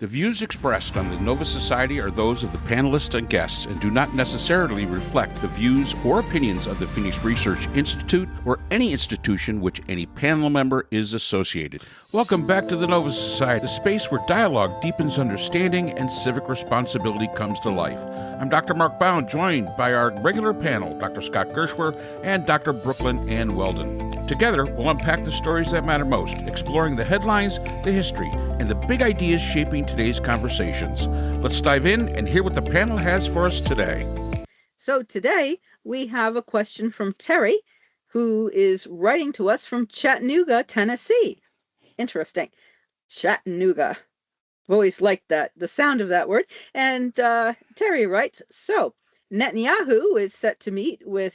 The views expressed on the Nova Society are those of the panelists and guests and do not necessarily reflect the views or opinions of the Phoenix Research Institute or any institution which any panel member is associated. Welcome back to the Nova Society, the space where dialogue deepens understanding and civic responsibility comes to life. I'm Dr. Mark Bound, joined by our regular panel, Dr. Scott Gershwer and Dr. Brooklyn Ann Weldon. Together, we'll unpack the stories that matter most, exploring the headlines, the history, and the big ideas shaping today's conversations. Let's dive in and hear what the panel has for us today. So today we have a question from Terry, who is writing to us from Chattanooga, Tennessee. Interesting. Chattanooga. I've always liked that, the sound of that word. And Terry writes, so Netanyahu is set to meet with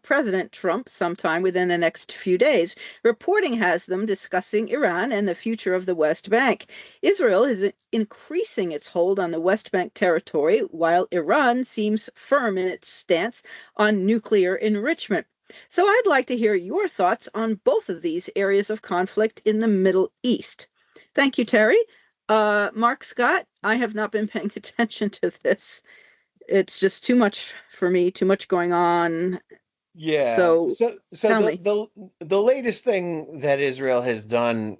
President Trump sometime within the next few days. Reporting has them discussing Iran and the future of the West Bank. Israel is increasing its hold on the West Bank territory, while Iran seems firm in its stance on nuclear enrichment. So I'd like to hear your thoughts on both of these areas of conflict in the Middle East. Thank you, Terry. Mark, Scott, I have not been paying attention to this. It's just too much for me, too much going on. Yeah. So the latest thing that Israel has done,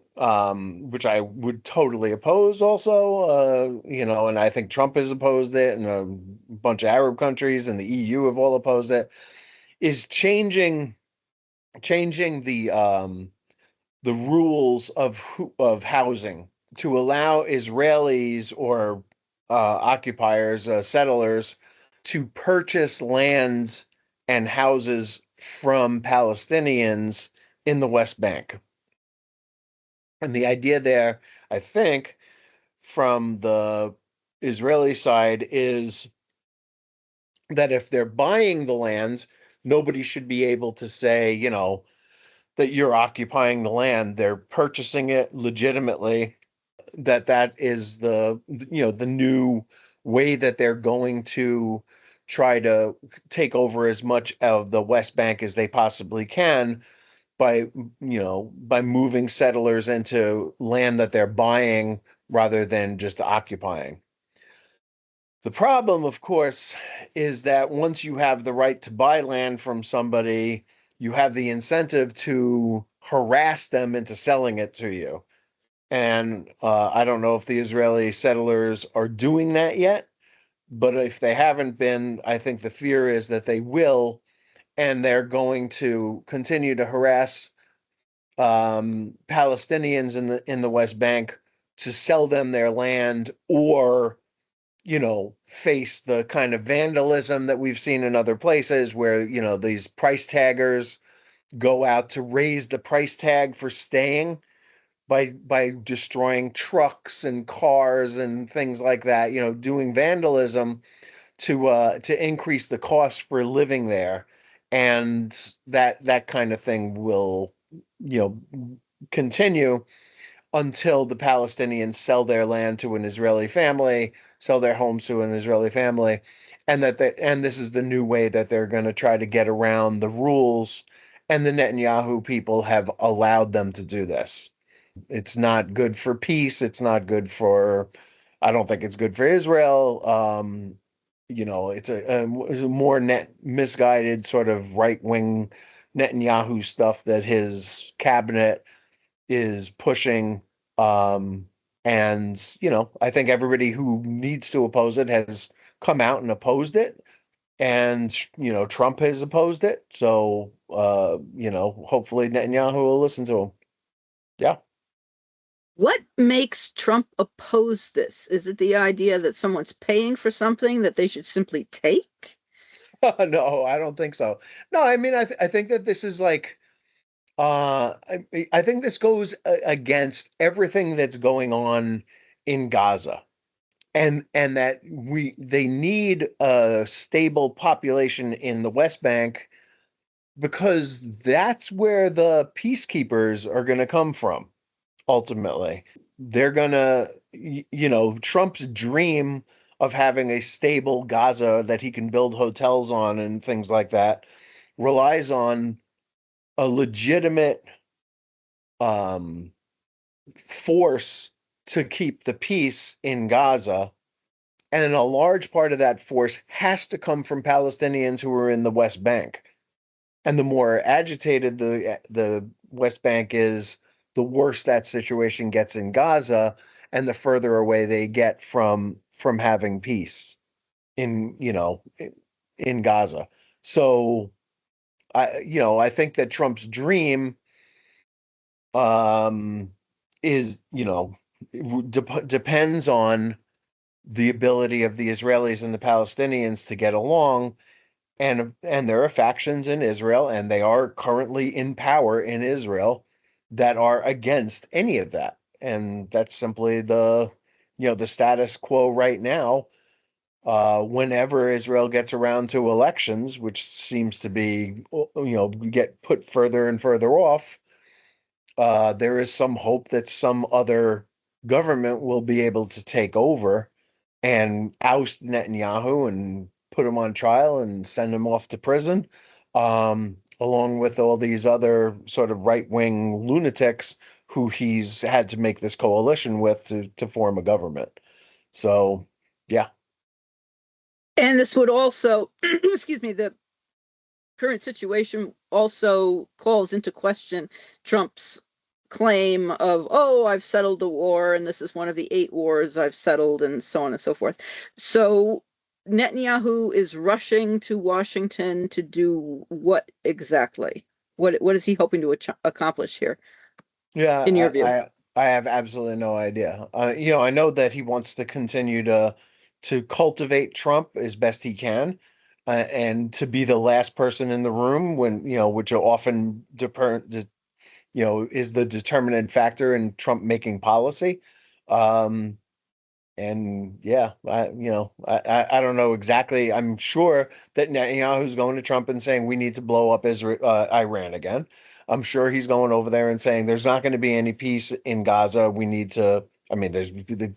which I would totally oppose also, and I think Trump has opposed it, and a bunch of Arab countries and the EU have all opposed it, is changing the rules of housing to allow Israelis or occupiers, settlers, to purchase lands and houses from Palestinians in the West Bank. And the idea there, I think, from the Israeli side is that if they're buying the lands, nobody should be able to say, that you're occupying the land. They're purchasing it legitimately. That is the new way that they're going to try to take over as much of the West Bank as they possibly can by moving settlers into land that they're buying rather than just occupying. The problem, of course, is that once you have the right to buy land from somebody, you have the incentive to harass them into selling it to you. And I don't know if the Israeli settlers are doing that yet, but if they haven't been, I think the fear is that they will, and they're going to continue to harass Palestinians in the West Bank to sell them their land, or face the kind of vandalism that we've seen in other places where these price taggers go out to raise the price tag for staying by destroying trucks and cars and things like that, doing vandalism to increase the cost for living there. And that kind of thing will, continue until the Palestinians sell their land to an Israeli family, sell their homes to an Israeli family, and this is the new way that they're going to try to get around the rules. And the Netanyahu people have allowed them to do this. It's not good for peace. It's not good for, I don't think it's good for Israel. It's a more misguided sort of right-wing Netanyahu stuff that his cabinet is pushing. And, I think everybody who needs to oppose it has come out and opposed it. And, Trump has opposed it. So, hopefully Netanyahu will listen to him. Yeah. What makes Trump oppose this? Is it the idea that someone's paying for something that they should simply take? No, I don't think so. No, I mean, I think that this is like, I think this goes against everything that's going on in Gaza, and that they need a stable population in the West Bank because that's where the peacekeepers are going to come from. Ultimately, they're gonna, Trump's dream of having a stable Gaza that he can build hotels on and things like that relies on a legitimate force to keep the peace in Gaza. And a large part of that force has to come from Palestinians who are in the West Bank. And the more agitated the West Bank is, the worse that situation gets in Gaza, and the further away they get from having peace in in Gaza. So I think that Trump's dream um, is depends on the ability of the Israelis and the Palestinians to get along, and there are factions in Israel, and they are currently in power in Israel that are against any of that. And that's simply the status quo right now. Whenever Israel gets around to elections, which seems to be, get put further and further off, there is some hope that some other government will be able to take over and oust Netanyahu and put him on trial and send him off to prison, along with all these other sort of right-wing lunatics who he's had to make this coalition with to form a government. So, yeah. And this would also, excuse me, the current situation also calls into question Trump's claim of, oh, I've settled the war, and this is one of the 8 wars I've settled, and so on and so forth. So Netanyahu is rushing to Washington to do what exactly? What is he hoping to accomplish here, Yeah, in your view? I have absolutely no idea. I know that he wants to continue to cultivate Trump as best he can, and to be the last person in the room when which will often is the determinant factor in Trump making policy. Um, and yeah, I don't know exactly. I'm sure that Netanyahu's going to Trump and saying we need to blow up Iran again. I'm sure he's going over there and saying there's not going to be any peace in Gaza. We need to. I mean, there's the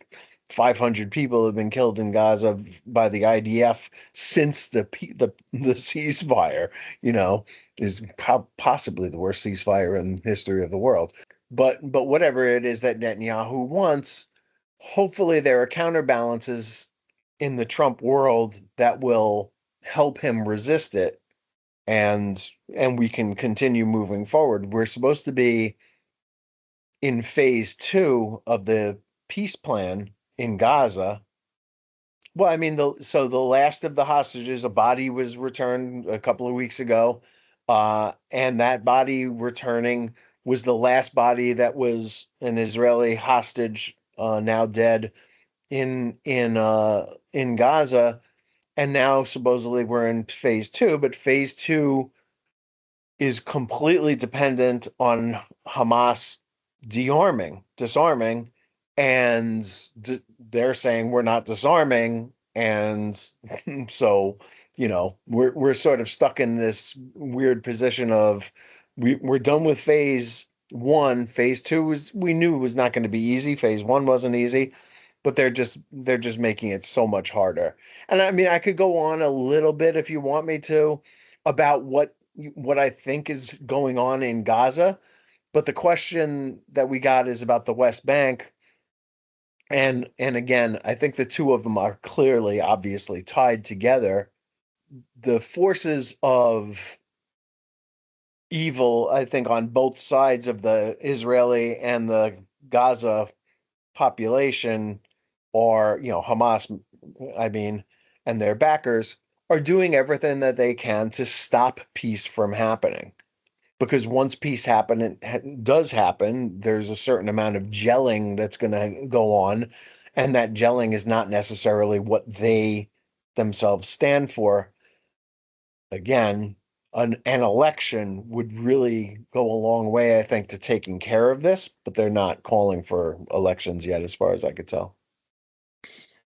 500 people have been killed in Gaza by the IDF since the ceasefire. Is possibly the worst ceasefire in history of the world. But whatever it is that Netanyahu wants, hopefully there are counterbalances in the Trump world that will help him resist it, and we can continue moving forward. We're supposed to be in phase 2 of the peace plan in Gaza. Well, I mean, the last of the hostages, a body was returned a couple of weeks ago, and that body returning was the last body that was an Israeli hostage, now dead in Gaza, and now supposedly we're in phase 2, but phase 2 is completely dependent on Hamas disarming, and they're saying we're not disarming, and so we're sort of stuck in this weird position of we're done with phase 1. Phase 2 we knew was not going to be easy. Phase 1 wasn't easy, but they're just making it so much harder. And I mean, I could go on a little bit if you want me to about what I think is going on in Gaza, but the question that we got is about the West Bank. And again, I think the two of them are clearly, obviously tied together. The forces of evil, I think, on both sides of the Israeli and the Gaza population, or Hamas, I mean, and their backers are doing everything that they can to stop peace from happening. Because once peace does happen, there's a certain amount of gelling that's going to go on, and that gelling is not necessarily what they themselves stand for. Again, an election would really go a long way, I think, to taking care of this, but they're not calling for elections yet, as far as I could tell.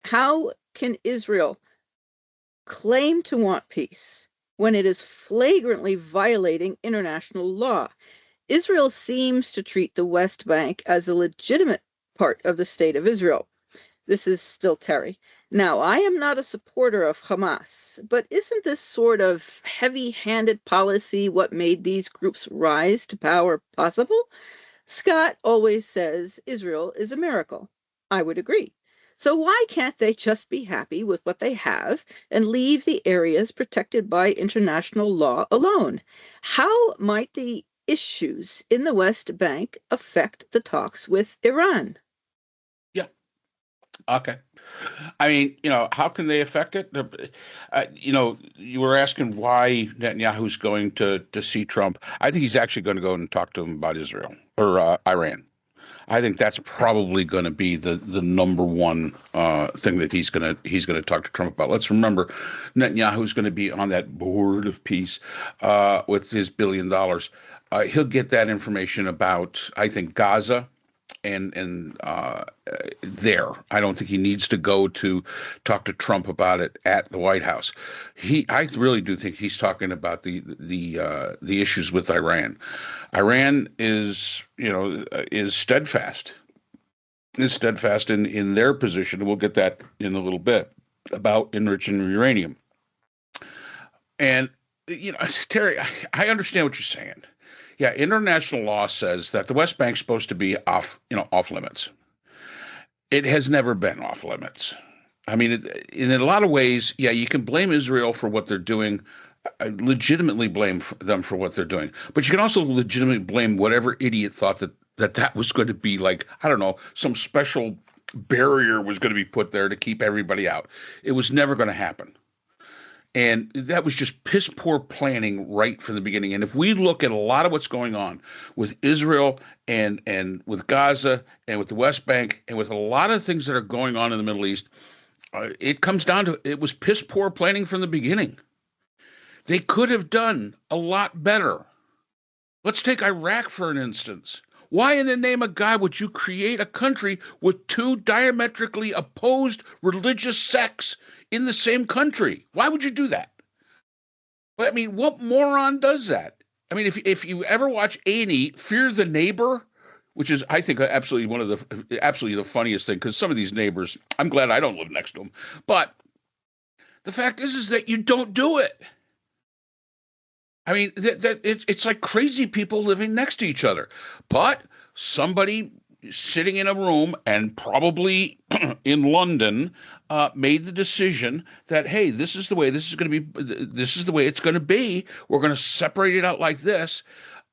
How can Israel claim to want peace when it is flagrantly violating international law? Israel seems to treat the West Bank as a legitimate part of the state of Israel. This is still Terry. Now, I am not a supporter of Hamas, but isn't this sort of heavy-handed policy what made these groups rise to power possible? Scott always says Israel is a miracle. I would agree. So why can't they just be happy with what they have and leave the areas protected by international law alone? How might the issues in the West Bank affect the talks with Iran? Yeah. Okay. I mean, how can they affect it? You were asking why Netanyahu's going to see Trump. I think he's actually going to go and talk to him about Israel or Iran. I think that's probably going to be the number one thing that he's gonna talk to Trump about. Let's remember, Netanyahu's going to be on that board of peace with his $1 billion. He'll get that information about, I think, Gaza and there. I don't think he needs to go to talk to Trump about it at the White House. I really do think he's talking about the issues with Iran. Iran is steadfast. Is steadfast in their position. We'll get that in a little bit about enriching uranium. And Terry, I understand what you're saying. Yeah, international law says that the West Bank's supposed to be off limits. It has never been off limits. I mean, in a lot of ways, yeah, you can blame Israel for what they're doing. I legitimately blame them for what they're doing. But you can also legitimately blame whatever idiot thought that was going to be like, I don't know, some special barrier was going to be put there to keep everybody out. It was never going to happen. And that was just piss poor planning right from the beginning. And if we look at a lot of what's going on with Israel and with Gaza and with the West Bank and with a lot of things that are going on in the Middle East, it comes down to it was piss poor planning from the beginning. They could have done a lot better. Let's take Iraq for an instance. Why in the name of God would you create a country with two diametrically opposed religious sects in the same country? Why would you do that? I mean, what moron does that? I mean, if you ever watch A&E, Fear the Neighbor, which is, I think, absolutely the funniest thing, because some of these neighbors, I'm glad I don't live next to them. But the fact is that you don't do it. I mean, it's like crazy people living next to each other. But somebody sitting in a room and probably in London made the decision that, hey, this is the way it's going to be. We're going to separate it out like this.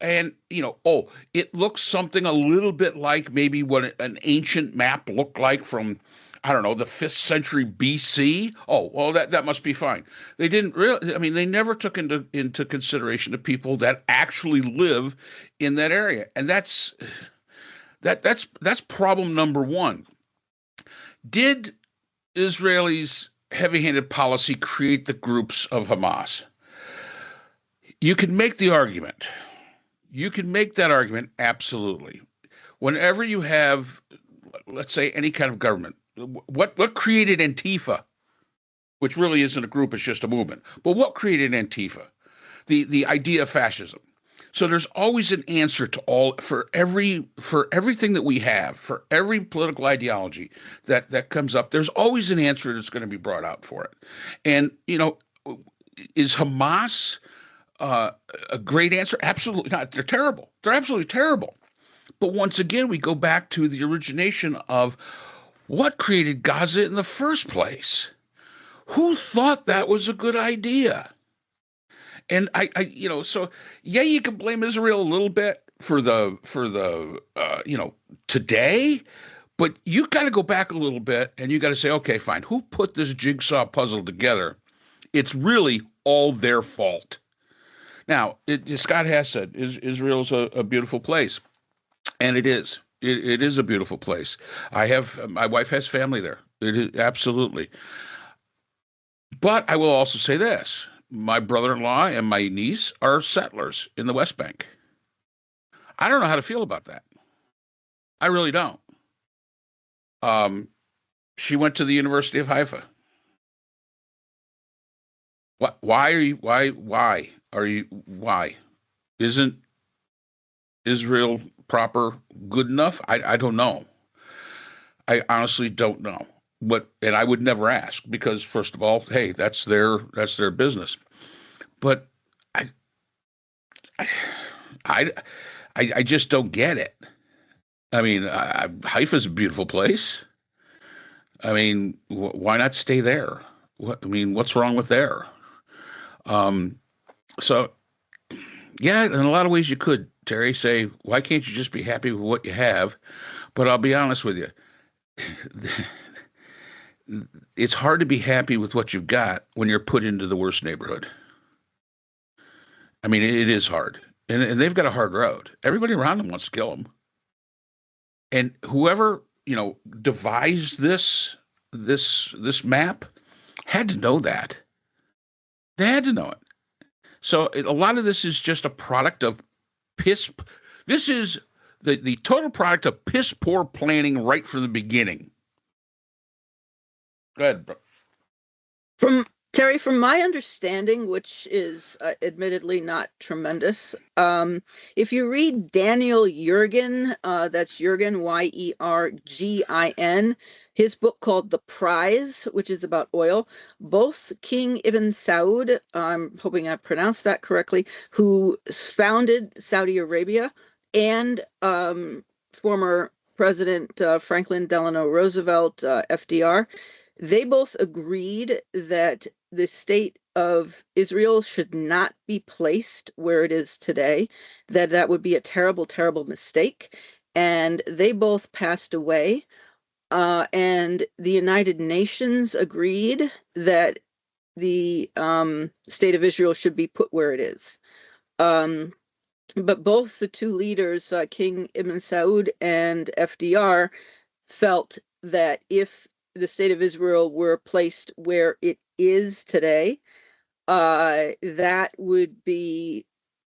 And, it looks something a little bit like maybe what an ancient map looked like from, I don't know, the 5th century BC. Oh, well, that must be fine. They didn't really, I mean, they never took into consideration the people that actually live in that area. And that's problem number one. Did Israelis' heavy-handed policy create the groups of Hamas? You can make the argument. You can make that argument, absolutely. Whenever you have, let's say, any kind of government, what created Antifa, which really isn't a group, it's just a movement. But what created Antifa? The idea of fascism. So there's always an answer to for everything that we have, for every political ideology that comes up, there's always an answer that's going to be brought out for it. And, is Hamas a great answer? Absolutely not. They're terrible. They're absolutely terrible. But once again, we go back to the origination of what created Gaza in the first place. Who thought that was a good idea? And so yeah, you can blame Israel a little bit for the today, but you got to go back a little bit and you got to say, okay, fine, who put this jigsaw puzzle together? It's really all their fault. Now, Scott has said Israel's a beautiful place, and it is. It is a beautiful place. My wife has family there. It is absolutely. But I will also say this. My brother-in-law and my niece are settlers in the West Bank. I don't know how to feel about that. I really don't. She went to the University of Haifa. Why isn't Israel proper good enough? I don't know. I honestly don't know. And I would never ask because, first of all, hey, that's their business. But I just don't get it. I mean, Haifa's a beautiful place. I mean, why not stay there? What's wrong with there? Um, so, yeah, in a lot of ways you could, Terry, say, why can't you just be happy with what you have? But I'll be honest with you. It's hard to be happy with what you've got when you're put into the worst neighborhood. I mean, it is hard. And they've got a hard road. Everybody around them wants to kill them. And whoever, devised this map had to know that. They had to know it. So a lot of this is just a product of piss. This is the total product of piss poor planning right from the beginning. Go ahead, bro. From Terry, from my understanding, which is admittedly not tremendous, if you read Daniel Yergin, that's Yergin, Yergin, his book called The Prize, which is about oil, both King Ibn Saud, I'm hoping I pronounced that correctly, who founded Saudi Arabia, and former President Franklin Delano Roosevelt, FDR, they both agreed that the state of Israel should not be placed where it is today, that would be a terrible, terrible mistake. And they both passed away. And the United Nations agreed that the state of Israel should be put where it is. But both the two leaders, King Ibn Saud and FDR, felt that if the state of Israel were placed where it is today, that would be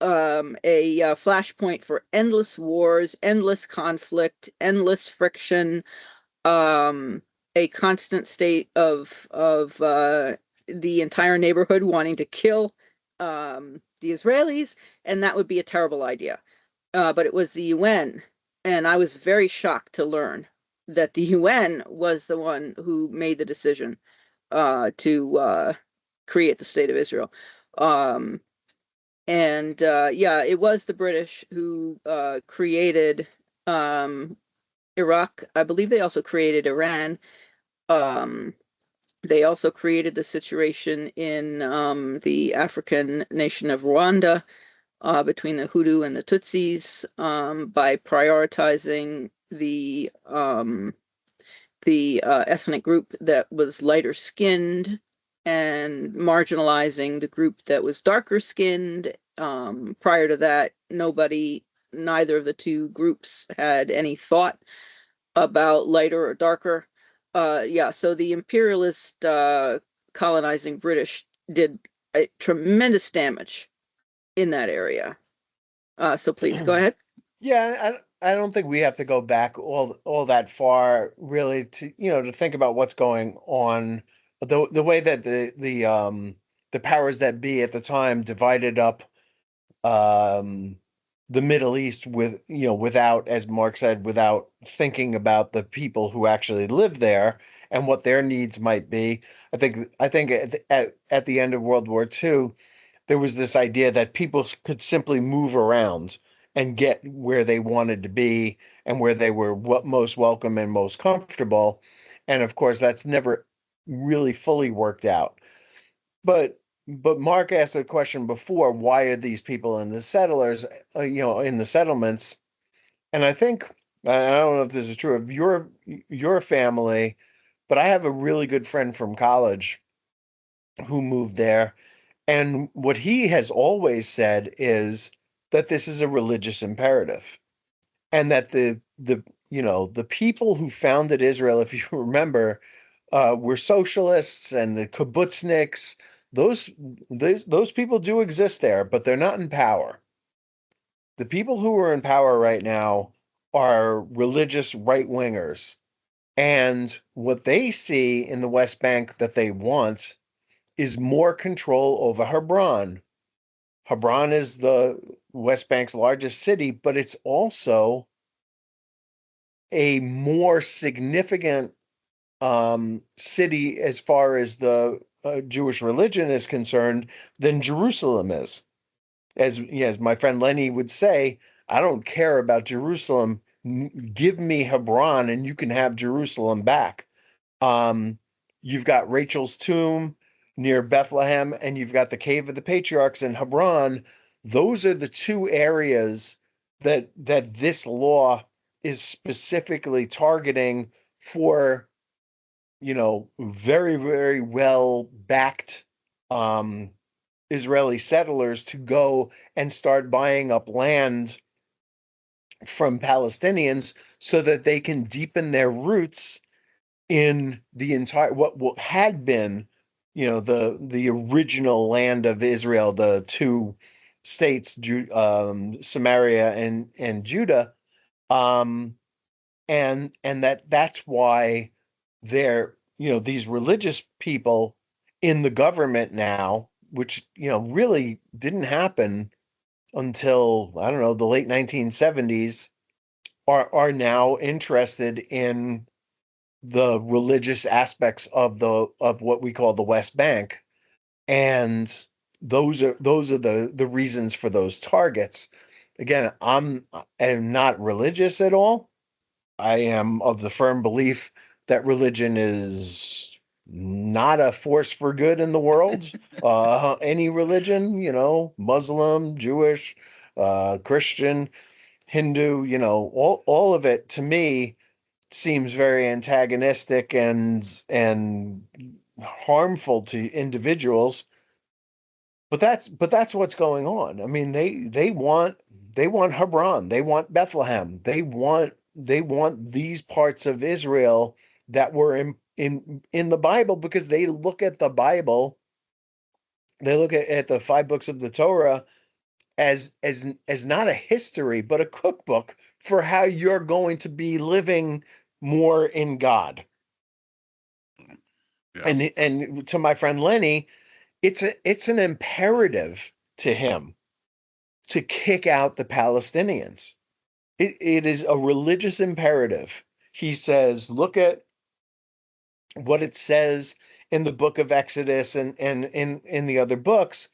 a flashpoint for endless wars, endless conflict, endless friction, a constant state of the entire neighborhood wanting to kill the Israelis, and that would be a terrible idea. But it was the UN, and I was very shocked to learn that the UN was the one who made the decision to create the state of Israel. It was the British who created Iraq. I believe they also created Iran. They also created the situation in the African nation of Rwanda between the Hutu and the Tutsis by prioritizing the ethnic group that was lighter skinned and marginalizing the group that was darker skinned. Prior to that, neither of the two groups had any thought about lighter or darker. So the imperialist colonizing British did a tremendous damage in that area. So please go ahead. Yeah, I don't think we have to go back all that far really to think about what's going on. The way that the powers that be at the time divided up the Middle East without, as Mark said, without thinking about the people who actually live there and what their needs might be. I think at the end of World War II, there was this idea that people could simply move around and get where they wanted to be and where they were most welcome and most comfortable. And of course, that's never really fully worked out. But Mark asked a question before, why are these people in the settlers, in the settlements? And I think, I don't know if this is true of your family, but I have a really good friend from college who moved there. And what he has always said is that this is a religious imperative, and that the people who founded Israel, if you remember, were socialists and the kibbutzniks. Those people do exist there, but they're not in power. The people who are in power right now are religious right wingers, and what they see in the West Bank that they want is more control over Hebron. Hebron is the West Bank's largest city, but it's also a more significant city as far as the Jewish religion is concerned than Jerusalem is. As my friend Lenny would say, I don't care about Jerusalem. Give me Hebron and you can have Jerusalem back. You've got Rachel's tomb near Bethlehem, and you've got the Cave of the Patriarchs in Hebron. Those are the two areas that this law is specifically targeting for, very, very well backed Israeli settlers to go and start buying up land from Palestinians so that they can deepen their roots in the entire what had been, the original land of Israel, the two states, Samaria and Judah, and that's why they're, these religious people in the government now, which really didn't happen until, I don't know, the late 1970s, are now interested in the religious aspects of what we call the West Bank, and those are the reasons for those targets. Again, am not religious at all. I am of the firm belief that religion is not a force for good in the world. Any religion, Muslim, Jewish, Christian, Hindu, all of it to me seems very antagonistic and harmful to individuals. But that's what's going on. I mean, they want Hebron, they want Bethlehem, they want these parts of Israel that were in the Bible, because they look at the Bible, they look at the 5 books of the Torah as not a history, but a cookbook for how you're going to be living more in God. Yeah. And to my friend Lenny, it's an imperative to him to kick out the Palestinians. It is a religious imperative. He says, look at what it says in the book of Exodus and in the other books.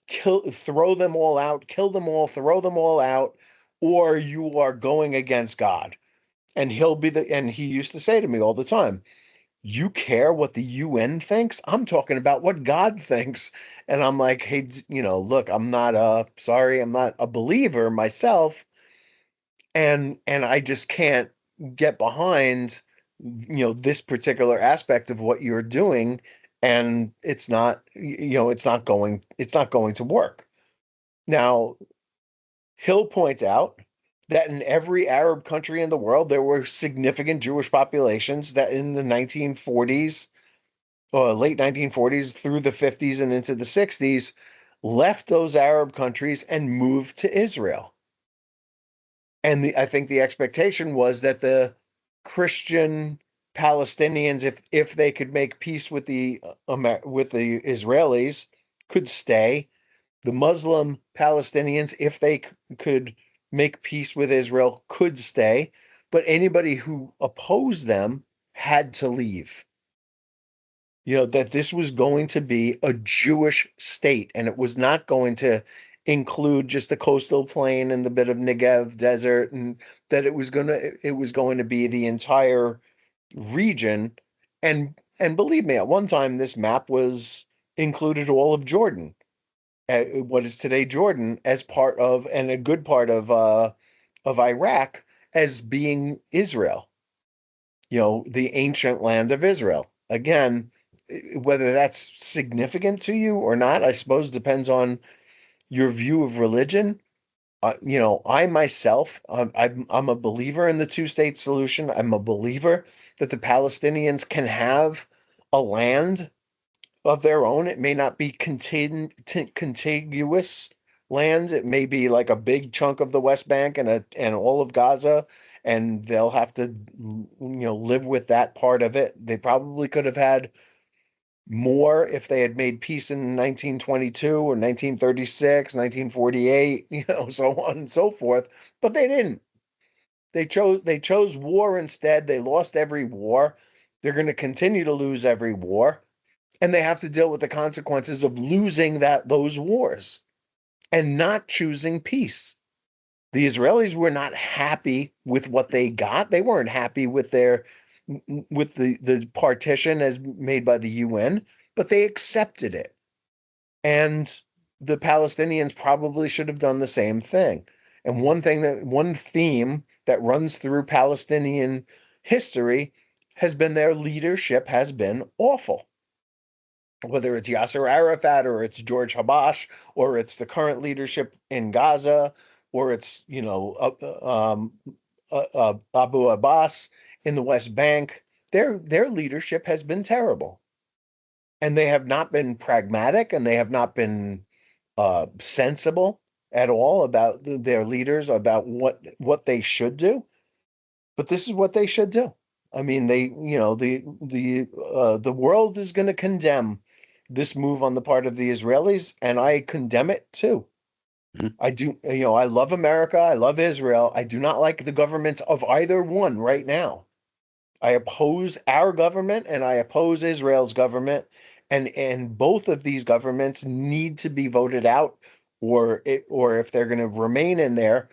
Throw them all out, kill them all, throw them all out, or you are going against God. And he used to say to me all the time, you care what the UN thinks? I'm talking about what God thinks. And I'm like, hey, look, I'm not a believer myself. And I just can't get behind, this particular aspect of what you're doing. And it's not going to work. Now, he'll point out that in every Arab country in the world, there were significant Jewish populations that in the 1940s, late 1940s through the 50s and into the 60s, left those Arab countries and moved to Israel. And I think the expectation was that the Christian Palestinians, if they could make peace with the Israelis, could stay. The Muslim Palestinians, if they could make peace with Israel, could stay. But anybody who opposed them had to leave. That this was going to be a Jewish state, and it was not going to include just the coastal plain and the bit of Negev desert, and that it was going to be the entire region. And believe me, at one time this map was included all of Jordan, what is today Jordan, as part of, and a good part of Iraq as being Israel, the ancient land of Israel. Again, whether that's significant to you or not, I suppose depends on your view of religion. I myself, I'm a believer in the two-state solution. I'm a believer that the Palestinians can have a land of their own. It may not be contiguous lands. It may be like a big chunk of the West Bank and all of Gaza, and they'll have to live with that part of it. They probably could have had more if they had made peace in 1922 or 1936, 1948, so on and so forth. But they didn't. They chose war instead. They lost every war. They're going to continue to lose every war, and they have to deal with the consequences of losing those wars and not choosing peace. The Israelis were not happy with what they got. They weren't happy with their with the partition as made by the UN, but they accepted it. And the Palestinians probably should have done the same thing. And one theme that runs through Palestinian history has been their leadership has been awful. Whether it's Yasser Arafat or it's George Habash or it's the current leadership in Gaza or it's Abu Abbas in the West Bank, their leadership has been terrible, and they have not been pragmatic, and they have not been sensible at all about their leaders, about what they should do. But this is what they should do. I mean, the world is going to condemn this move on the part of the Israelis, and I condemn it too. Mhm. I do, I love America, I love Israel. I do not like the governments of either one right now. I oppose our government and I oppose Israel's government, and both of these governments need to be voted out, or if they're going to remain in there,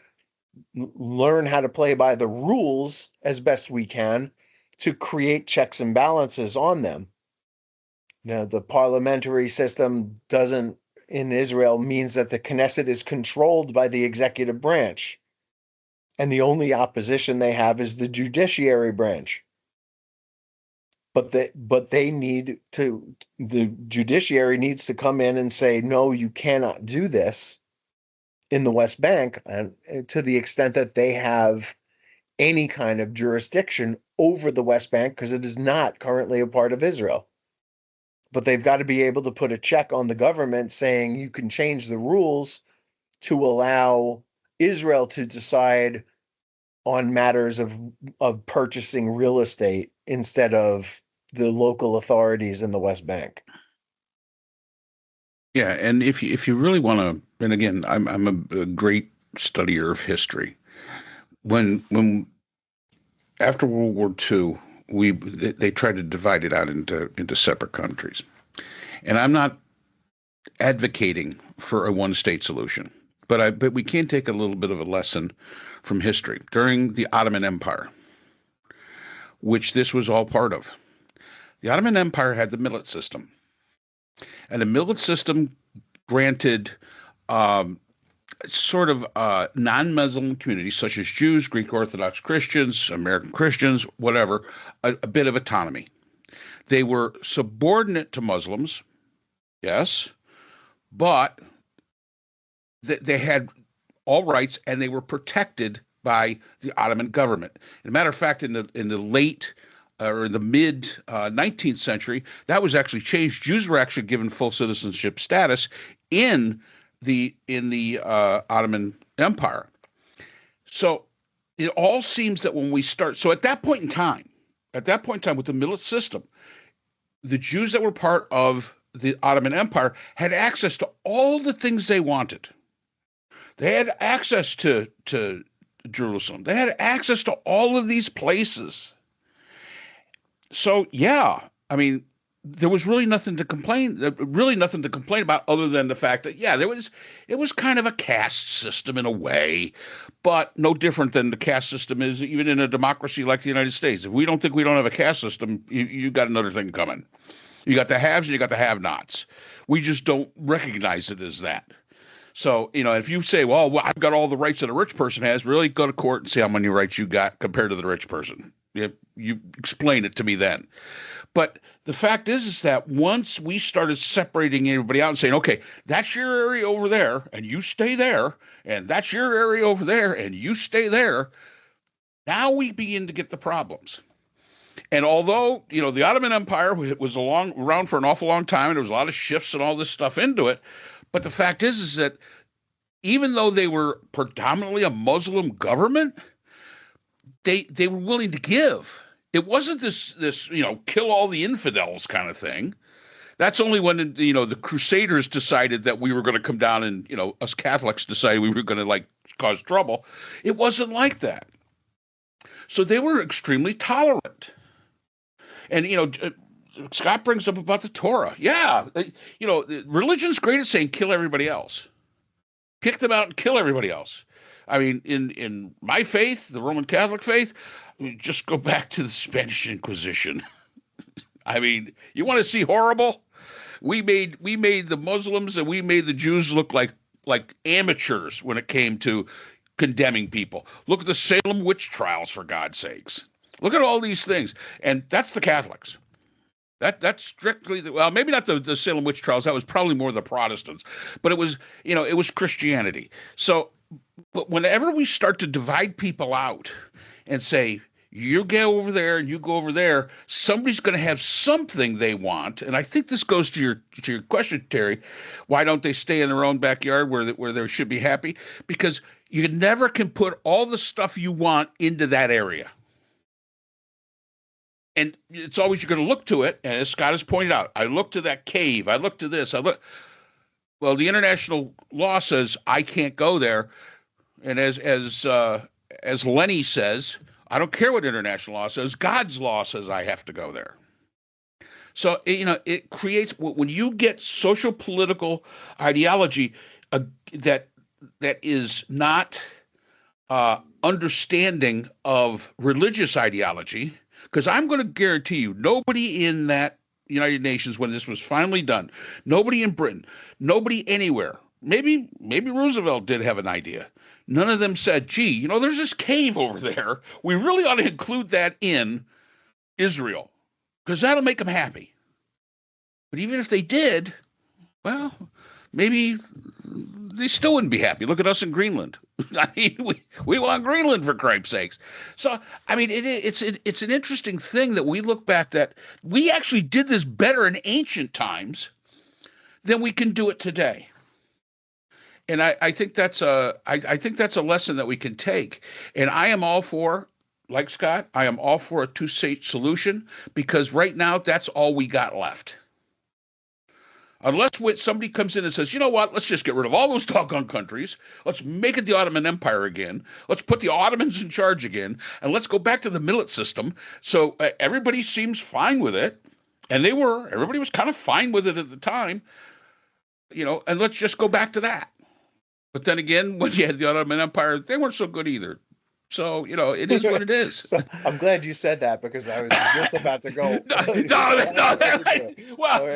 learn how to play by the rules as best we can to create checks and balances on them. Now, the parliamentary system doesn't in Israel means that the Knesset is controlled by the executive branch, and the only opposition they have is the judiciary branch. But the judiciary needs to come in and say, no, you cannot do this in the West Bank, and to the extent that they have any kind of jurisdiction over the West Bank, because it is not currently a part of Israel. But they've got to be able to put a check on the government saying you can change the rules to allow Israel to decide on matters of purchasing real estate instead of the local authorities in the West Bank. Yeah, and if you really want to, and again, I'm a great studier of history. When after World War II, they tried to divide it out into separate countries, and I'm not advocating for a one-state solution, but we can take a little bit of a lesson from history during the Ottoman Empire, which this was all part of. The Ottoman Empire had the millet system, and the millet system granted sort of non-Muslim communities such as Jews, Greek Orthodox Christians, American Christians, whatever, a bit of autonomy. They were subordinate to Muslims, yes, but they had all rights and they were protected by the Ottoman government. As a matter of fact, in the late or in the mid 19th century, that was actually changed. Jews were actually given full citizenship status in the Ottoman Empire. So it all seems that when we start, so at that point in time with the millet system, the Jews that were part of the Ottoman Empire had access to all the things they wanted. They had access to Jerusalem. They had access to all of these places. So yeah, I mean, there was really nothing to complain about other than the fact that it was kind of a caste system in a way, but no different than the caste system is even in a democracy like the United States. If we don't think we don't have a caste system, you got another thing coming. You got the haves and you got the have-nots. We just don't recognize it as that. So, if you say, well, I've got all the rights that a rich person has, really go to court and see how many rights you got compared to the rich person. You explain it to me then. But the fact is that once we started separating everybody out and saying, okay, that's your area over there and you stay there, and that's your area over there and you stay there, now we begin to get the problems. And although, the Ottoman Empire was around for an awful long time, and there was a lot of shifts and all this stuff into it, but the fact is that even though they were predominantly a Muslim government, they were willing to give. It wasn't this kill all the infidels kind of thing. That's only when the Crusaders decided that we were going to come down and us Catholics decided we were going to cause trouble. It wasn't like that. So they were extremely tolerant. And Scott brings up about the Torah. Yeah, religion's great at saying kill everybody else. Kick them out and kill everybody else. I mean, in my faith, the Roman Catholic faith, just go back to the Spanish Inquisition. I mean, you want to see horrible? We made the Muslims and we made the Jews look like amateurs when it came to condemning people. Look at the Salem witch trials, for God's sakes. Look at all these things, and that's the Catholics. That's strictly well, maybe not the Salem witch trials. That was probably more the Protestants, but it was Christianity. So, but whenever we start to divide people out and say you go over there and you go over there, somebody's going to have something they want. And I think this goes to your question, Terry. Why don't they stay in their own backyard where they should be happy? Because you never can put all the stuff you want into that area. And it's always you're going to look to it. And as Scott has pointed out, I look to that cave. I look to this. Well, the international law says I can't go there. And as Lenny says, I don't care what international law says. God's law says I have to go there. So, it creates, when you get social political ideology that is not understanding of religious ideology, because I'm going to guarantee you, nobody in that United Nations, when this was finally done, nobody in Britain, nobody anywhere, maybe Roosevelt did have an idea. None of them said, gee, there's this cave over there. We really ought to include that in Israel because that'll make them happy. But even if they did, well, maybe they still wouldn't be happy. Look at us in Greenland. I mean, we want Greenland, for Christ's sakes. So, I mean, it's an interesting thing that we look back that we actually did this better in ancient times than we can do it today. And I think that's a lesson that we can take. And I am all for, like Scott, I am all for a two-state solution because right now that's all we got left. Unless when somebody comes in and says, you know what, let's just get rid of all those doggone countries. Let's make it the Ottoman Empire again. Let's put the Ottomans in charge again. And let's go back to the millet system. So everybody seems fine with it. And everybody was kind of fine with it at the time. And let's just go back to that. But then again, when you had the Ottoman Empire, they weren't so good either. So, it is what it is. So I'm glad you said that because I was just about to go. Well,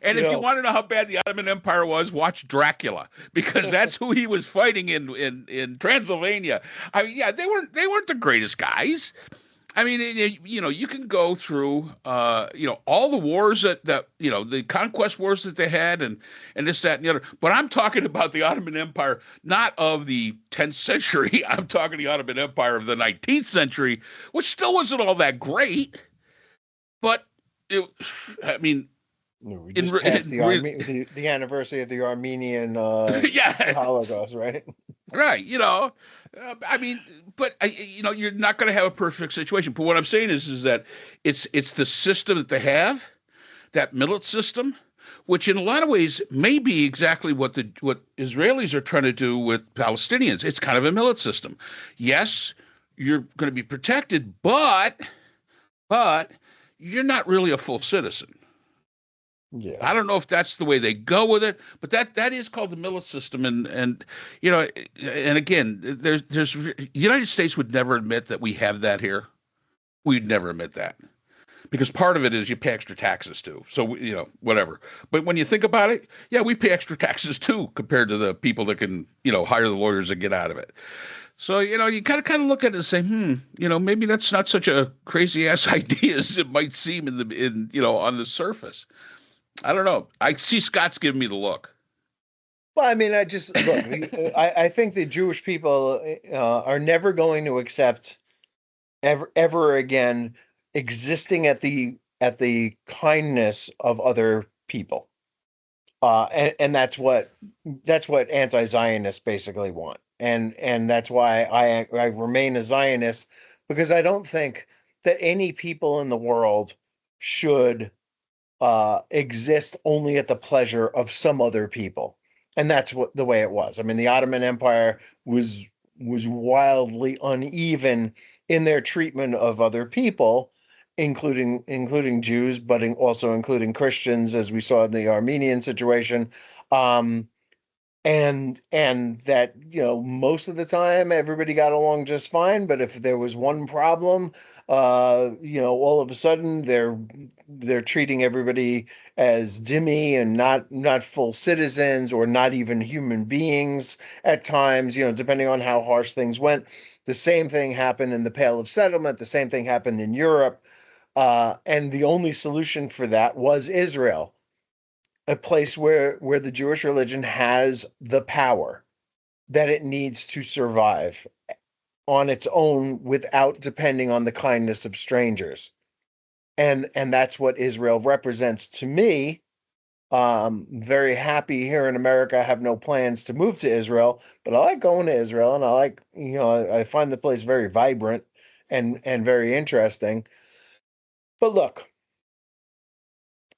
and if you want to know how bad the Ottoman Empire was, watch Dracula because that's who he was fighting in Transylvania. I mean, yeah, they weren't the greatest guys. I mean, you can go through, all the wars that the conquest wars that they had and this, that, and the other. But I'm talking about the Ottoman Empire, not of the 10th century. I'm talking the Ottoman Empire of the 19th century, which still wasn't all that great. But, we just passed the anniversary of the Armenian Holocaust, right? Right. But you're not going to have a perfect situation. But what I'm saying is that it's the system that they have, that millet system, which in a lot of ways may be exactly what Israelis are trying to do with Palestinians. It's kind of a millet system. Yes, you're going to be protected, but you're not really a full citizen. Yeah. I don't know if that's the way they go with it, but that is called the millet system. And again, there's the United States would never admit that we have that here. We'd never admit that because part of it is you pay extra taxes too. So, whatever. But when you think about it, yeah, we pay extra taxes too compared to the people that can, hire the lawyers and get out of it. So, you kind of look at it and say, maybe that's not such a crazy ass idea as it might seem on the surface. I don't know. I see Scott's giving me the look. Well, I mean, I think the Jewish people are never going to accept ever again existing at the kindness of other people, and that's what anti-Zionists basically want, and that's why I remain a Zionist because I don't think that any people in the world should exist only at the pleasure of some other people. And that's the way it was. I mean, the Ottoman Empire was wildly uneven in their treatment of other people, including Jews, but also including Christians, as we saw in the Armenian situation. and that, most of the time everybody got along just fine, but if there was one problem, all of a sudden they're treating everybody as dhimmi and not full citizens or not even human beings at times, depending on how harsh things went. The same thing happened in the Pale of Settlement. The same thing happened in Europe. And the only solution for that was Israel, a place where the Jewish religion has the power that it needs to survive on its own without depending on the kindness of strangers. And that's what Israel represents to me. Very happy here in America. I have no plans to move to Israel, but I like going to Israel, and I like, I find the place very vibrant and very interesting. But look,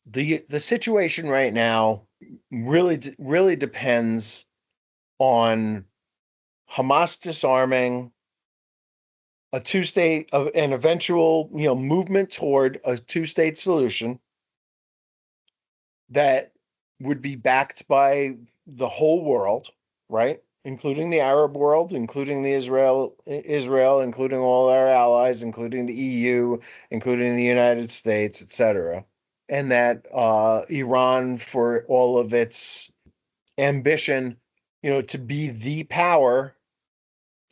the situation right now really depends on Hamas disarming, a two-state of an eventual, movement toward a two-state solution that would be backed by the whole world, right? Including the Arab world, including the Israel, including all our allies, including the EU, including the United States, etc. And that Iran, for all of its ambition, to be the power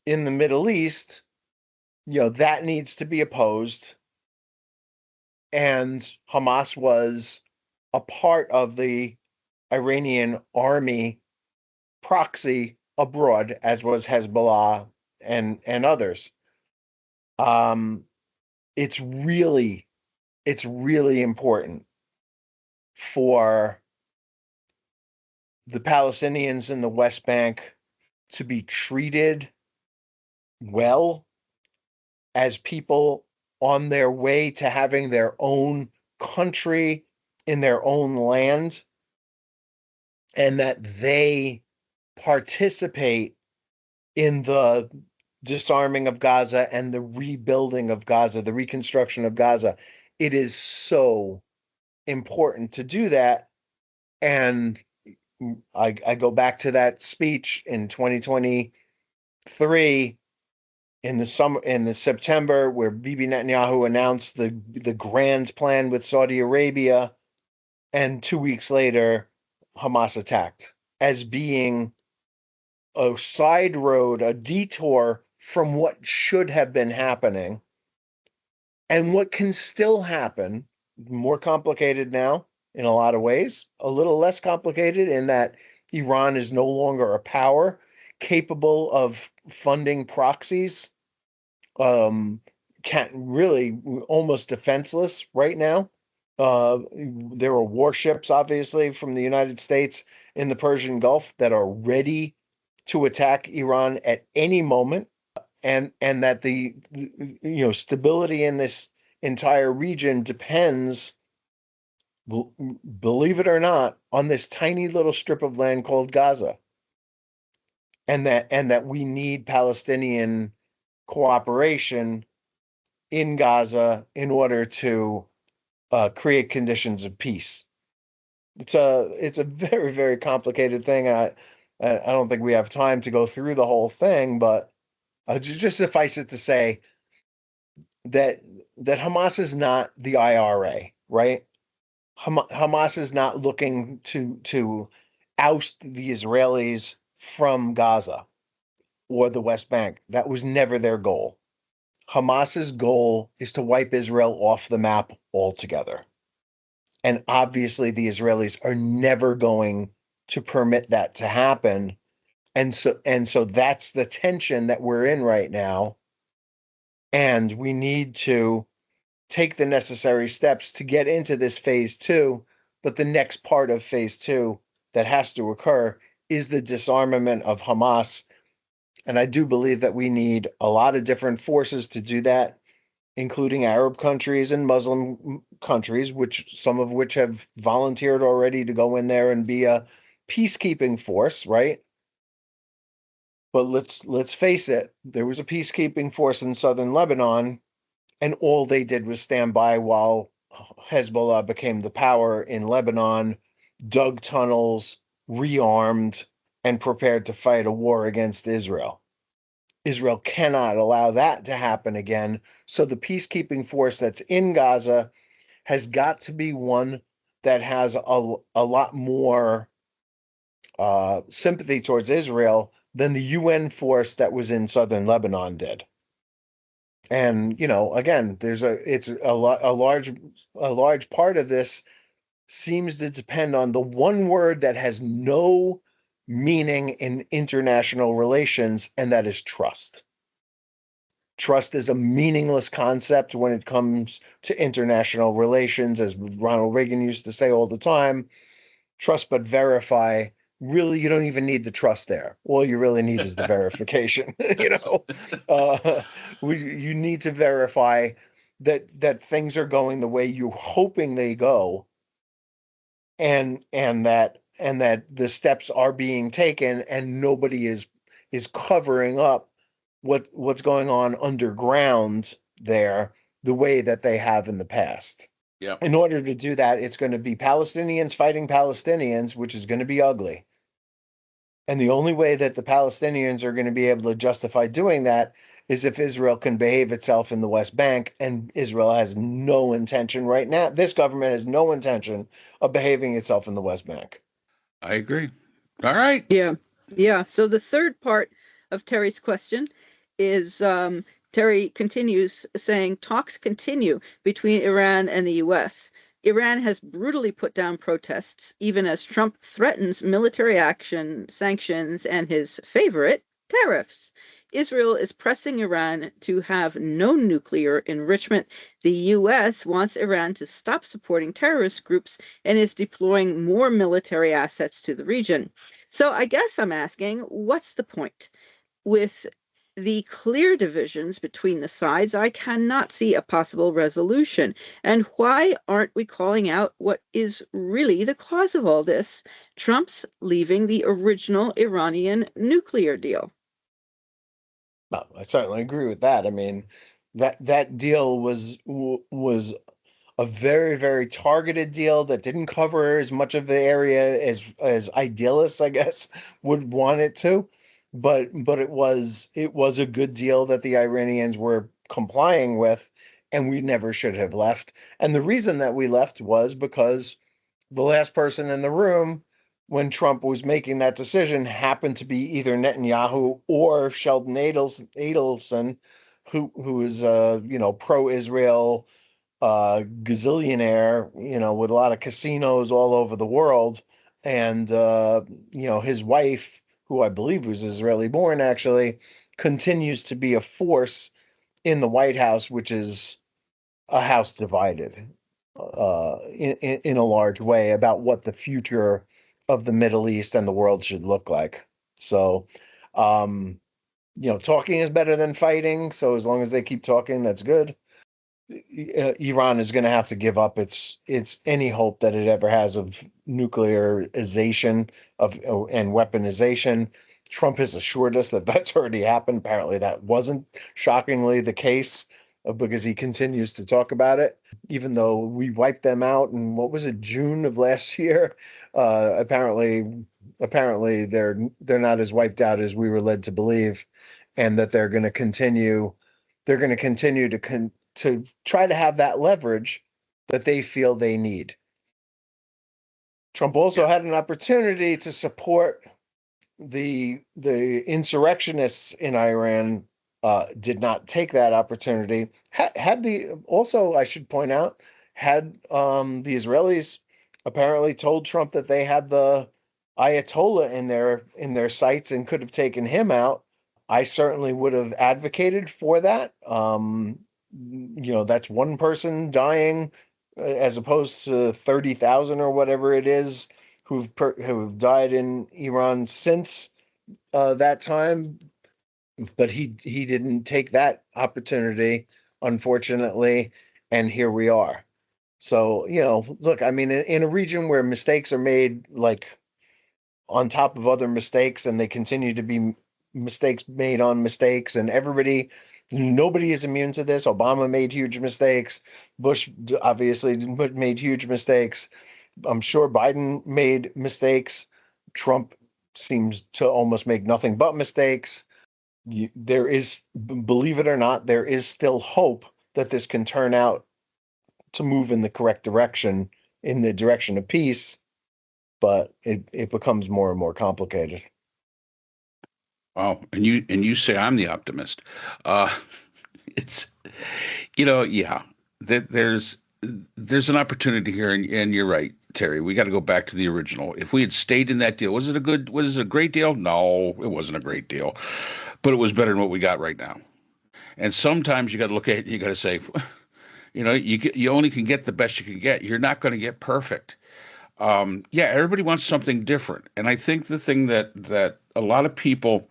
in the Middle East, that needs to be opposed. And Hamas was a part of the Iranian army proxy abroad, as was Hezbollah and others. It's really important for the Palestinians in the West Bank to be treated well as people on their way to having their own country in their own land, and that they participate in the disarming of Gaza and the rebuilding of Gaza, the reconstruction of Gaza. It is so important to do that. And I go back to that speech in 2023 in the September, where Bibi Netanyahu announced the grand plan with Saudi Arabia, and 2 weeks later, Hamas attacked, as being a side road, a detour from what should have been happening, and what can still happen. More complicated now in a lot of ways, a little less complicated in that Iran is no longer a power capable of funding proxies. Can't really, almost defenseless right now. There are warships, obviously, from the United States in the Persian Gulf that are ready to attack Iran at any moment, and that the stability in this entire region depends, believe it or not, on this tiny little strip of land called Gaza, and that we need Palestinian cooperation in Gaza in order to create conditions of peace. It's a very, very complicated thing. I don't think we have time to go through the whole thing, but just suffice it to say that Hamas is not the IRA, right? Hamas is not looking to oust the Israelis from Gaza or the West Bank. That was never their goal. Hamas's goal is to wipe Israel off the map altogether. And obviously the Israelis are never going to permit that to happen. And so that's the tension that we're in right now. And we need to take the necessary steps to get into this phase two. But the next part of phase two that has to occur is the disarmament of Hamas. And I do believe that we need a lot of different forces to do that, including Arab countries and Muslim countries, some of which have volunteered already to go in there and be a peacekeeping force, right? But let's face it, there was a peacekeeping force in southern Lebanon, and all they did was stand by while Hezbollah became the power in Lebanon, dug tunnels, rearmed, and prepared to fight a war against Israel. Israel cannot allow that to happen again. So the peacekeeping force that's in Gaza has got to be one that has a lot more sympathy towards Israel than the UN force that was in southern Lebanon did. And again, a large part of this seems to depend on the one word that has no meaning in international relations, and that is trust. Trust is a meaningless concept when it comes to international relations, as Ronald Reagan used to say all the time. Trust but verify. Really, you don't even need the trust there. All you really need is the verification. You need to verify that things are going the way you're hoping they go, and that the steps are being taken, and nobody is covering up what's going on underground there the way that they have in the past. Yeah. In order to do that, it's going to be Palestinians fighting Palestinians, which is going to be ugly. And the only way that the Palestinians are going to be able to justify doing that is if Israel can behave itself in the West Bank, and Israel has no intention right now. This government has no intention of behaving itself in the West Bank. I agree. All right. Yeah. So the third part of Terry's question is Terry continues saying talks continue between Iran and the U.S. Iran has brutally put down protests, even as Trump threatens military action, sanctions, and his favorite, tariffs. Israel is pressing Iran to have no nuclear enrichment. The U.S. wants Iran to stop supporting terrorist groups and is deploying more military assets to the region. So I guess I'm asking, what's the point? With the clear divisions between the sides, I cannot see a possible resolution. And why aren't we calling out what is really the cause of all this? Trump's leaving the original Iranian nuclear deal. No, I certainly agree with that. I mean, that deal was a very, very targeted deal that didn't cover as much of the area as idealists, I guess, would want it to. But it was a good deal that the Iranians were complying with, and we never should have left. And the reason that we left was because the last person in the room when Trump was making that decision happened to be either Netanyahu or Sheldon Adelson, who is pro-Israel gazillionaire, with a lot of casinos all over the world, and his wife, who I believe was Israeli born, actually continues to be a force in the White House, which is a house divided in a large way about what the future of the Middle East and the world should look like. So, talking is better than fighting. So as long as they keep talking, that's good. Iran is going to have to give up its any hope that it ever has of nuclearization and weaponization. Trump has assured us that that's already happened. Apparently, that wasn't shockingly the case because he continues to talk about it, even though we wiped them out in what was it, June of last year. Apparently, they're not as wiped out as we were led to believe, and that they're going to continue. They're going to continue to try to have that leverage that they feel they need. Trump also had an opportunity to support the insurrectionists in Iran, did not take that opportunity. Also, I should point out, had the Israelis apparently told Trump that they had the Ayatollah in their sights and could have taken him out, I certainly would have advocated for that. That's one person dying as opposed to 30,000 or whatever it is who've died in Iran since that time. But he didn't take that opportunity, unfortunately, and here we are. So, look, I mean, in a region where mistakes are made, like on top of other mistakes, and they continue to be mistakes made on mistakes, and nobody is immune to this. Obama made huge mistakes. Bush obviously made huge mistakes. I'm sure Biden made mistakes. Trump seems to almost make nothing but mistakes. There is, believe it or not, there is still hope that this can turn out to move in the correct direction, in the direction of peace, but it becomes more and more complicated. Wow, and you say I'm the optimist. It's yeah, there's an opportunity here, and you're right, Terry. We got to go back to the original. If we had stayed in that deal, was it a great deal? No, it wasn't a great deal, but it was better than what we got right now. And sometimes you got to look at it, you got to say, you only can get the best you can get. You're not going to get perfect. Yeah, everybody wants something different, and I think the thing that a lot of people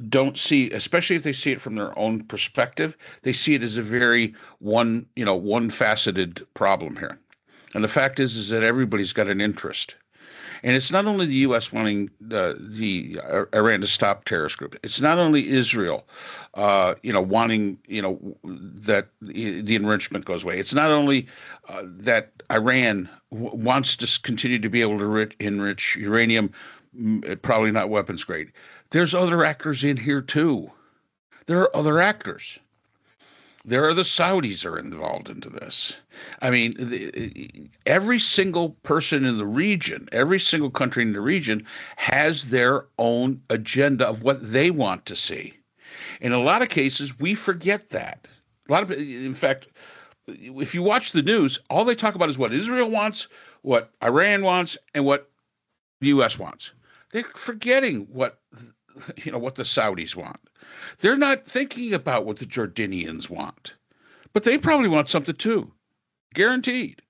don't see, especially if they see it from their own perspective, they see it as a very one-faceted problem here. And the fact is that everybody's got an interest. And it's not only the U.S. wanting the Iran to stop terrorist group. It's not only Israel, wanting, that the enrichment goes away. It's not only that Iran wants to continue to be able to enrich uranium, probably not weapons grade. There's other actors in here too. There are other actors. There are the Saudis are involved into this. I mean, every single person in the region, every single country in the region has their own agenda of what they want to see. In a lot of cases, we forget that. In fact, if you watch the news, all they talk about is what Israel wants, what Iran wants, and what the U.S. wants. They're forgetting what the Saudis want. They're not thinking about what the Jordanians want, but they probably want something too, guaranteed.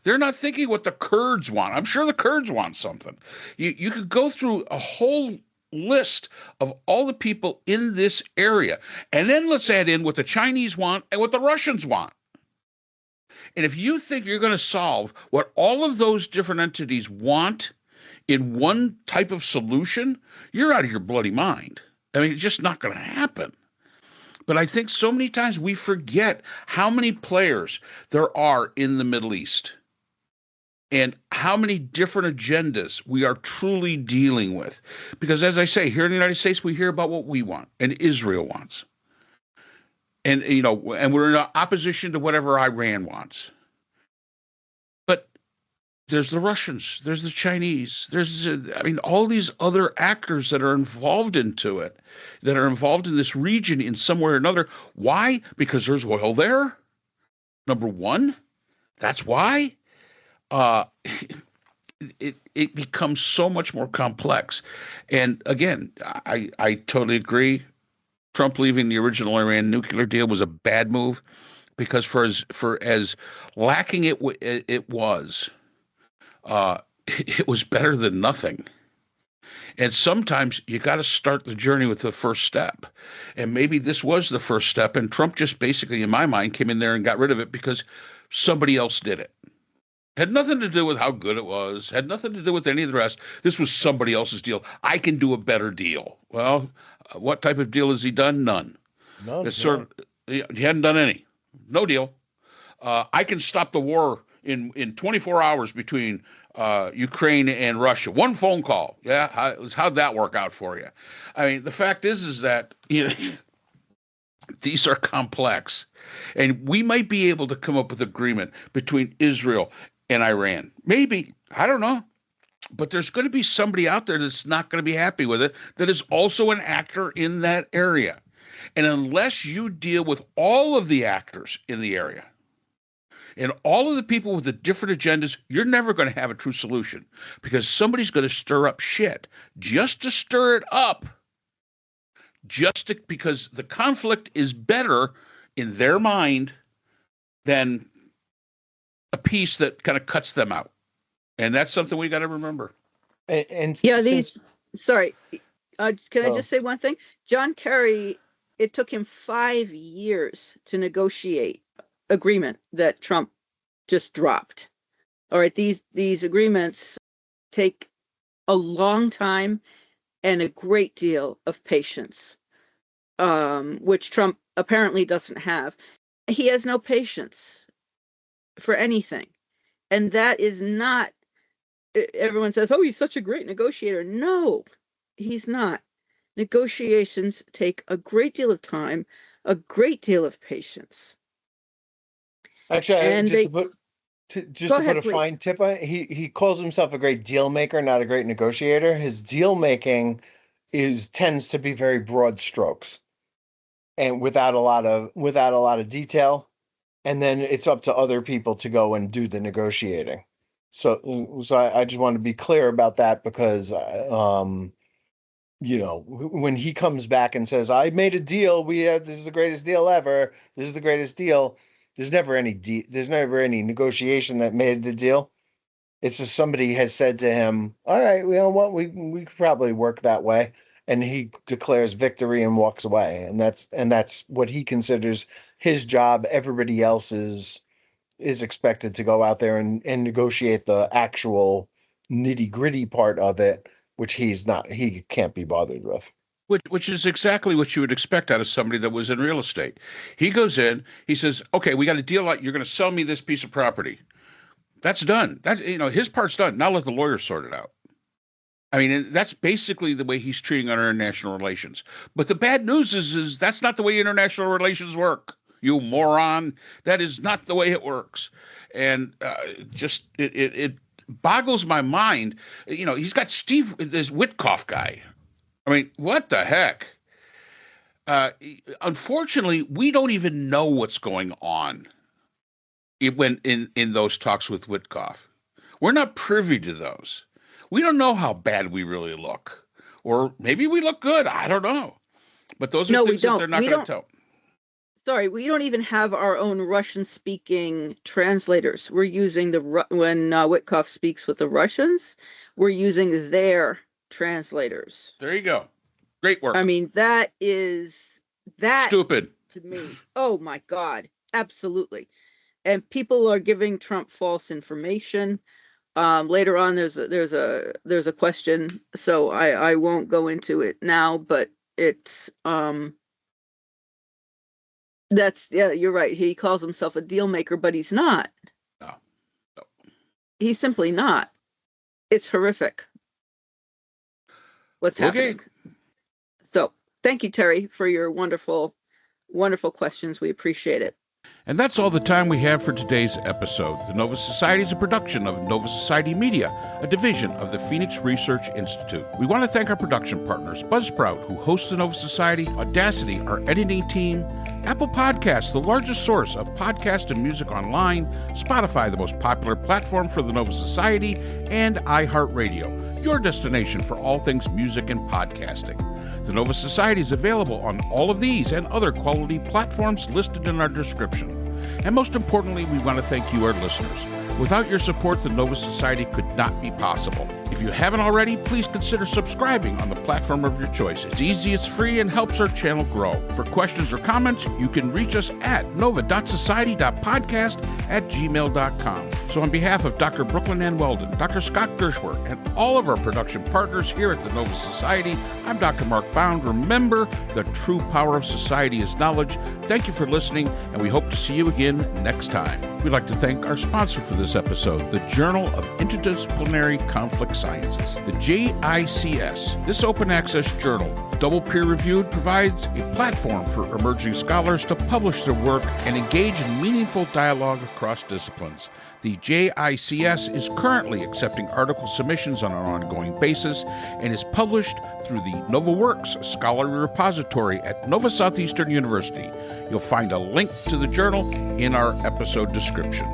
They're not thinking what the Kurds want. I'm sure the Kurds want something. You could go through a whole list of all the people in this area, and then let's add in what the Chinese want and what the Russians want. And if you think you're going to solve what all of those different entities want in one type of solution, you're out of your bloody mind. I mean, it's just not going to happen. But I think so many times we forget how many players there are in the Middle East and how many different agendas we are truly dealing with. Because as I say, here in the United States, we hear about what we want and Israel wants. And, and we're in opposition to whatever Iran wants. But there's the Russians, there's the Chinese, all these other actors that are involved into it, that are involved in this region in some way or another. Why? Because there's oil there. Number one, that's why. It becomes so much more complex. And again, I totally agree. Trump leaving the original Iran nuclear deal was a bad move, because for as lacking it was, it was better than nothing. And sometimes you got to start the journey with the first step. And maybe this was the first step. And Trump just basically, in my mind, came in there and got rid of it because somebody else did it. Had nothing to do with how good it was. Had nothing to do with any of the rest. This was somebody else's deal. I can do a better deal. Well, what type of deal has he done? None. None. He hadn't done any. No deal. I can stop the war in 24 hours between Ukraine and Russia. One phone call. Yeah, how'd that work out for you? I mean, the fact is that these are complex, and we might be able to come up with agreement between Israel and Iran. Maybe, I don't know. But there's going to be somebody out there that's not going to be happy with it, that is also an actor in that area. And unless you deal with all of the actors in the area and all of the people with the different agendas, you're never going to have a true solution, because somebody's going to stir up shit just to stir it up, because the conflict is better in their mind than a peace that kind of cuts them out. And that's something we got to remember. And yeah, sorry. Can I just say one thing? John Kerry, it took him 5 years to negotiate agreement that Trump just dropped. All right, these agreements take a long time and a great deal of patience, which Trump apparently doesn't have. He has no patience for anything. And that is not, everyone says, oh, he's such a great negotiator. No, He's not. Negotiations take a great deal of time, a great deal of patience. Actually, And just they to put go to put ahead, a please. fine tip on it, he calls himself a great deal maker, not a great negotiator. His deal making tends to be very broad strokes and without a lot of detail. And then it's up to other people to go and do the negotiating. So I just want to be clear about that because when he comes back and says, "I made a deal. This is the greatest deal ever. This is the greatest deal." There's never any negotiation that made the deal. It's just somebody has said to him, "All right, you know what? We could probably work that way," and he declares victory and walks away. And that's what he considers his job. Everybody else is expected to go out there and negotiate the actual nitty-gritty part of it, which he can't be bothered with. Which is exactly what you would expect out of somebody that was in real estate. He goes in, he says, "Okay, we got a deal. You're going to sell me this piece of property." That's done. His part's done. Now let the lawyers sort it out. I mean, and that's basically the way he's treating our international relations. But the bad news is that's not the way international relations work. You moron. That is not the way it works. And it boggles my mind. He's got this Witkoff guy. I mean, what the heck? Unfortunately, we don't even know what's going on when in those talks with Witkoff. We're not privy to those. We don't know how bad we really look. Or maybe we look good. I don't know. But those are things that they're not going to tell. Sorry, we don't even have our own Russian-speaking translators. We're using when Witkoff speaks with the Russians, we're using their translators. There you go. Great work. I mean, that stupid to me. Oh my God, absolutely. And people are giving Trump false information. Later on, there's a question, so I won't go into it now, but it's you're right. He calls himself a deal maker, but he's not. No. He's simply not. It's horrific what's happening. So thank you, Terry, for your wonderful, wonderful questions. We appreciate it. And that's all the time we have for today's episode. The Nova Society is a production of Nova Society Media, a division of the Phoenix Research Institute. We want to thank our production partners, Buzzsprout, who hosts the Nova Society, Audacity, our editing team, Apple Podcasts, the largest source of podcast and music online, Spotify, the most popular platform for the Nova Society, and iHeartRadio, your destination for all things music and podcasting. The Nova Society is available on all of these and other quality platforms listed in our description. And most importantly, we want to thank you, our listeners. Without your support, the Nova Society could not be possible. If you haven't already, please consider subscribing on the platform of your choice. It's easy, it's free, and helps our channel grow. For questions or comments, you can reach us at nova.society.podcast@gmail.com. So on behalf of Dr. Brooklyn Ann Weldon, Dr. Scott Gershworth, and all of our production partners here at the Nova Society, I'm Dr. Mark Bound. Remember, the true power of society is knowledge. Thank you for listening, and we hope to see you again next time. We'd like to thank our sponsor for this episode, the Journal of Interdisciplinary Conflict Sciences, the JICS. This open access journal, double peer-reviewed, provides a platform for emerging scholars to publish their work and engage in meaningful dialogue across disciplines. The JICS is currently accepting article submissions on an ongoing basis and is published through the NovaWorks Scholarly Repository at Nova Southeastern University. You'll find a link to the journal in our episode description.